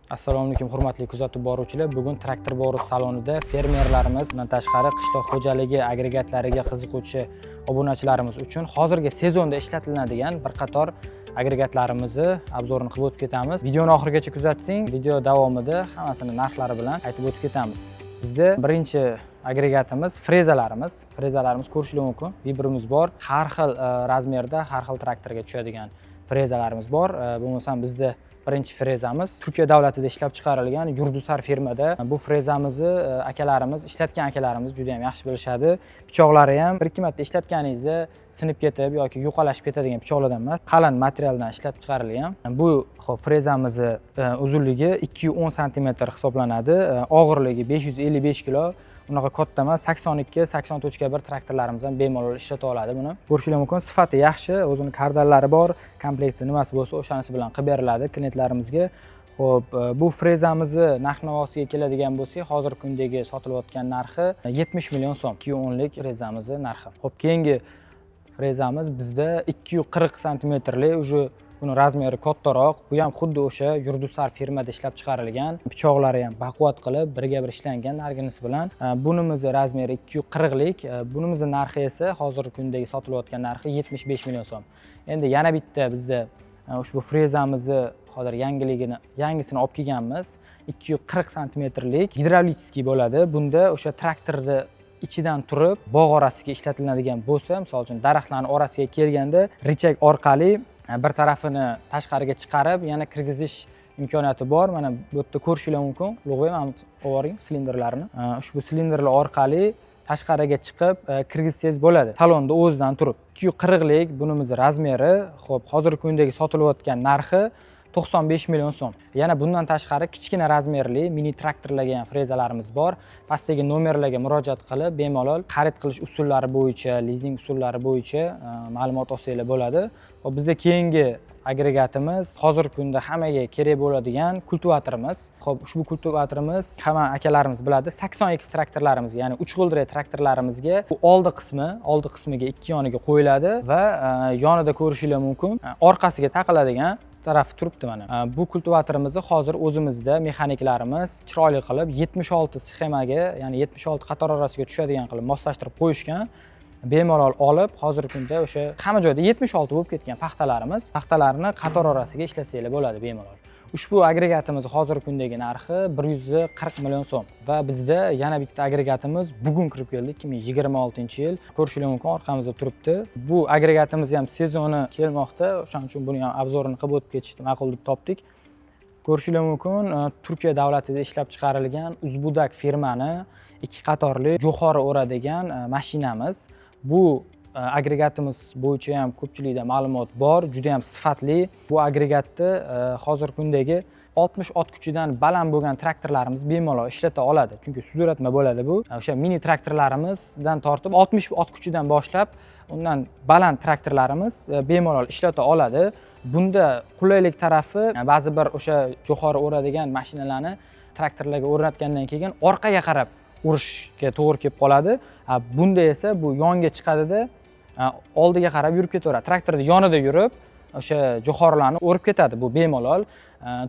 Assalomu alaykum hurmatli kuzatib boruvchilar. Bugun traktor boru salonida fermerlarimiz bilan tashqari qishloq xo'jaligi agregatlariga qiziquvchi obunachilarimiz uchun hozirgi sezonda ishlatiladigan bir qator agregatlarimizni obzorini qilib o'tib ketamiz. Videoni oxirigacha kuzating. Video davomida hammasini narxlari bilan aytib o'tib ketamiz. Bizda birinchi agregatimiz frezalarimiz. Frezalarimiz ko'rishingiz mumkin. Vibrimiz bor. Har xil razmerda, har xil traktorga tushadigan frezalarimiz bor. Bo'lmasam bizda birinchi frezamiz Turkiya davlatida ishlab chiqarilgan Yurdusar firmada. Bu frezamizni akalarimiz, ishlatgan akalarimiz juda ham yaxshi bilishadi. Pichoqlari ham bir-ikki marta ishlatganingizda sinib ketib yoki yo'qolashib ketadigan pichoqlardan emas, qalin materialdan ishlab chiqarilgan. Bu frezamizni uzunligi 210 sm hisoblanadi, og'irligi 555 kg. Unaqa katta emas, 82-84.1 traktorlarimiz ham bemalol ishlata oladi buni. Ko'rishingiz mumkin, sifati yaxshi, o'zining kardallari bor, komplekti nimasi bo'lsa o'shanisi bilan qilib beriladi klientlarimizga. Xo'p, bu frezamizni narx-navosiga keladigan bo'lsak, hozirgi kundagi sotilayotgan narxi 70 million so'm. 210lik frezamizni narxi. Xo'p, keyingi frezamiz bizda 240 sm-lik, уже buni razmeri kattaroq. Bu ham xuddi o'sha Yurdusar firmada ishlab chiqarilgan. Pichoqlari ham baquvvat qilib, birga bir ishlangan narginisi bilan. Bunimizni razmeri 240lik, bunimizni narxi esa hozirgi kundagi sotilayotgan narxi 75 million so'm. Endi yana bitta bizda ushbu frezamizni hozir yangisini olib kelganmiz. 240 sm-lik gidravlический bo'ladi. Bunda o'sha traktorni ichidan turib bog' orasiga ishlatiladigan bo'lsa, misol uchun daraxtlarning orasiga kelganda richak orqali bir tarafini tashqariga chiqarib, yana kirgizish imkoniyati bor. Mana bu yerda ko'rishingiz mumkin. Ulug'bek, mana qo'ying silindrlarini. Ushbu silindrlar orqali tashqariga chiqib kirgizsangiz bo'ladi. Salonda o'zidan turib. 240lik bunimiz razmeri, xo'p, hozirgi kundagi sotilayotgan narxi 95 million so'm. Yana bundan tashqari kichkina razmerli mini traktorlarga ham frezalarimiz bor. Pastdagi nomerlarga murojaat qilib, bemalol xarid qilish usullari bo'yicha, lizing usullari bo'yicha ma'lumot olsanglar bo'ladi. Hop, bizda keyingi agregatimiz hozirgi kunda hammaga kerak bo'ladigan kultivatorimiz. Xo'p, ushbu kultivatorimiz hamma akalarimiz biladi. 80X traktorlarimiz, ya'ni 3 g'ildirak traktorlarimizga bu oldi qismiga ikki yoniga qo'yiladi va yonida ko'rishingiz mumkin, orqasiga taqiladigan tarafi turibdi mana. Bu kultivatorimizni hozir o'zimizda mexaniklarimiz chiroyli qilib 76 sxemaga, ya'ni 76 qator orasiga tushadigan qilib moslashtirib qo'yishgan. Bemalol olib, hozirgi kunda o'sha hamma joyda 76 bo'lib ketgan paxtalarni qator orasiga ishlasanglar bo'ladi bemalol. Ushbu agregatimiz hozirgi kundagi narxi 140 million so'm va bizda yana bitta agregatimiz bugun kirib keldi, 2026-yil. Ko'rishingiz mumkin, orqamizda turibdi. Bu agregatimiz ham sezoni kelmoqda, o'shaning uchun buni ham obzorini qilib o'tib ketishni ma'qul deb topdik. Ko'rishingiz mumkin, Turkiya davlatida ishlab chiqarilgan Uzbudak firmani ikki qatorli jo'xori o'radigan mashinamiz. Bu agregatimiz bo'yicha ham ko'pchilikda ma'lumot bor, juda ham sifatli. Bu agregatni hozirgi kundagi 60 ot kuchidan baland bo'lgan traktorlarimiz bemalol ishlata oladi. Chunki suratma bo'ladi bu. O'sha mini traktorlarimizdan tortib 60 ot kuchidan boshlab undan baland traktorlarimiz bemalol ishlata oladi. Bunda qulaylik tarafi ba'zi bir o'sha jo'xori o'radigan mashinalarni traktorlarga o'rnatgandan keyin orqaga qarab urishga to'g'ri kelib qoladi. Bunda esa bu yonga chiqadida oldiga qarab yurib ketaveradi. Traktorning yonida yurib o'sha jo'xorilarni o'rib ketadi. Bu bemalol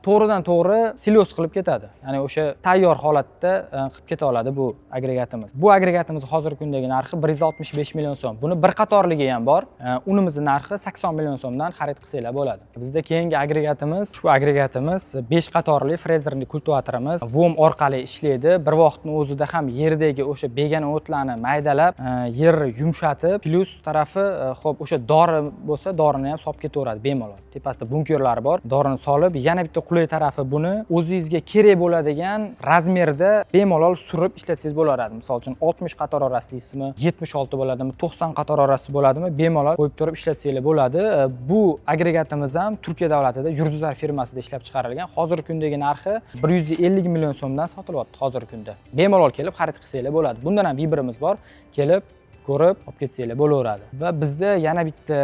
to'g'ridan to'g'ri silos qilib ketadi. Ya'ni o'sha tayyor holatda qilib keta oladi bu agregatimiz. Bu agregatimiz hozirgi kundagi narxi 165 million so'm. Buni bir qatorligi ham bor. Unimizni narxi 80 million so'mdan xarid qilsanglar bo'ladi. Bizda keyingi agregatimiz, shu agregatimiz 5 qatorli frezerli kultivatorimiz. VOM orqali ishlaydi. Bir vaqtning o'zida ham yerdagi o'sha begona o'tlarni maydalab, yer yumshatib, plus tarafi xo'p, o'sha dori bo'lsa, dorini ham solib ketaveradi bemalol. Tepasida bunkerlari bor. Dorini solib, yana bitta qulay tarafi buni o'zingizga kerak bo'ladigan razmerda bemalol surib ishlatsangiz bo'laveradi. Misol uchun 60 qator orasilisimi, 76 bo'ladimi, 90 qator orasi bo'ladimi, bemalol qo'yib turib ishlatsanglar bo'ladi. Bu agregatimiz ham Turkiya davlatida Yurdusar firmasida ishlab chiqarilgan. Hozirgi kundagi narxi 150 million so'mdan sotilyapti hozirgi kunda. Bemalol kelib xarid qilsanglar bo'ladi. Bundan ham vibrimiz bor. Kelib ko'rib olib ketsanglar bo'laveradi. Va bizda yana bitta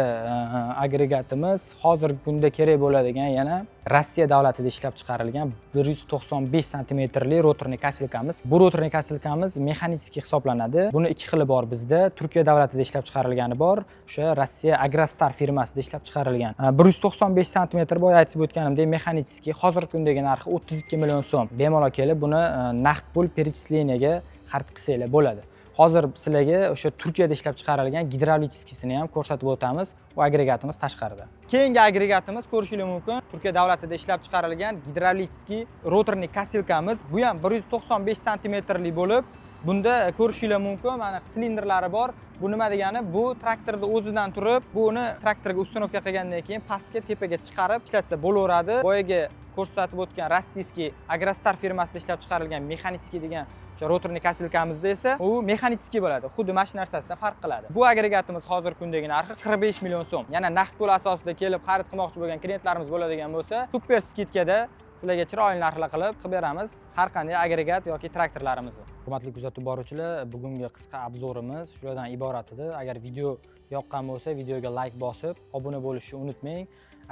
agregatimiz hozirgi kunda kerak bo'ladigan yana Rossiya davlatida ishlab chiqarilgan 195 santimetrli rotorniy kasilkamiz. Bu rotorniy kasilkamiz mexanический hisoblanadi. Buni ikki xili bor bizda. Turkiya davlatida ishlab chiqarilgani bor, o'sha Rossiya Agrostar firmasida ishlab chiqarilgan. 195 santimetr boya aytib o'tganimdek mexanический hozirgi kundagi narxi 32 million so'm. Bemalol kelib buni naqd pul перечислениyaga xarid qilsanglar bo'ladi. Hozir sizlarga o'sha Turkiyada ishlab chiqarilgan gidravlicheskisini ham ko'rsatib o'tamiz. Bu agregatimiz tashqarida. Keyingi agregatimiz ko'rishingiz mumkin. Turkiya davlatida ishlab chiqarilgan gidravlichskiy rotorniy kasilkamiz. Bu ham 195 santimetrli bo'lib, bunda ko'rishingiz mumkin, mana silindrlari bor. Bu nima degani? Bu traktorda o'zidan turib, buni traktorga uстановка qilgandan keyin pastga, tepaga chiqarib ishlatsa bo'laveradi. Boyaga ko'rsatib o'tgan rossiyskiy Agrostar firmasida ishlab chiqarilgan mexanический degan o'sha rotorniy kasilkamizda esa u mexanический bo'ladi. Xuddi mana shu narsasidan farq qiladi. Bu agregatimiz hozirgi kundagi narxi 45 million so'm. Yana naqd pul asosida kelib xarid qilmoqchi bo'lgan klientlarimiz bo'ladigan bo'lsa, super skidkada sizlarga chiroyli narxlar qilib beramiz har qanday agregat yoki traktorlarimizni. Hurmatli kuzatib boruvchilar, bugungi qisqa obzorimiz shulardan iborat edi. Agar video yoqqan bo'lsa, videoga like bosib, obuna bo'lishni unutmang.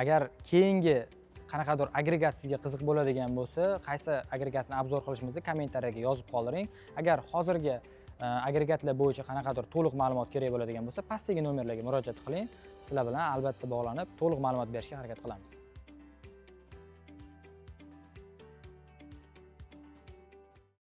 Agar keyingi qanaqadir agregat sizga qiziq bo'ladigan bo'lsa, qaysi agregatni obzor qilishimizni kommentariyaga yozib qoldiring. Agar hozirgi agregatlar bo'yicha qanaqadir to'liq ma'lumot kerak bo'ladigan bo'lsa, pastdagi nomerlarga murojaat qiling. Sizlar bilan albatta bog'lanib, to'liq ma'lumot berishga harakat qilamiz.